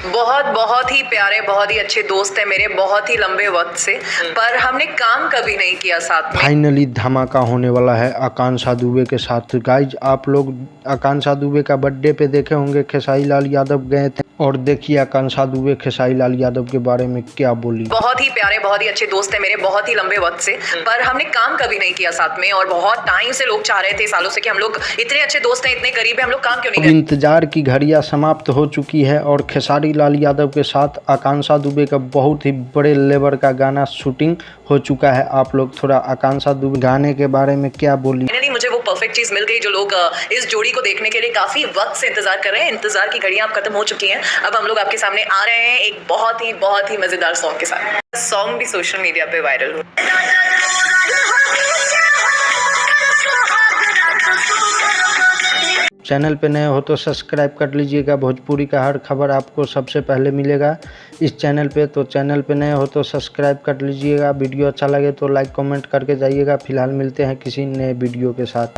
बहुत बहुत ही प्यारे, बहुत ही अच्छे दोस्त हैं मेरे, बहुत ही लंबे वक्त से, पर हमने काम कभी नहीं किया साथ में। फाइनली धमाका होने वाला है आकांक्षा दुबे के साथ। गाइज, आप लोग आकांक्षा दुबे का बर्थडे पे देखे होंगे, खेसारी लाल यादव गए थे और देखिए आकांक्षा दुबे खेसारी लाल यादव के बारे में क्या बोली। बहुत ही प्यारे, बहुत ही अच्छे दोस्त हैं मेरे, बहुत ही लंबे वक्त से, पर हमने काम कभी नहीं किया साथ में। और बहुत टाइम से लोग चाह रहे थे, सालों से, कि हम लोग इतने अच्छे दोस्त हैं, इतने करीब हैं, हम लोग काम क्यों नहीं करते। इंतजार की घड़ियां समाप्त हो चुकी है और खेसारी लाल यादव के साथ आकांक्षा दुबे का बहुत ही बड़े लेवल का गाना शूटिंग हो चुका है। आप लोग थोड़ा आकांक्षा दुबे गाने के बारे में क्या बोली। फाइनली मुझे वो परफेक्ट चीज मिल गई जो लोग इस जोड़ी को देखने के लिए काफी वक्त से इंतजार कर रहे हैं। इंतजार की घड़ियां अब खत्म हो चुकी हैं। अब हम लोग आपके सामने आ रहे हैं एक बहुत ही मजेदार सॉन्ग के साथ। सॉन्ग भी सोशल मीडिया पे वायरल हुआ। चैनल पे नए हो तो सब्सक्राइब कर लीजिएगा। भोजपुरी का हर खबर आपको सबसे पहले मिलेगा इस चैनल पे। तो चैनल पे नए हो तो सब्सक्राइब कर लीजिएगा। वीडियो अच्छा लगे तो लाइक कमेंट करके जाइएगा। फिलहाल मिलते हैं किसी नए वीडियो के साथ।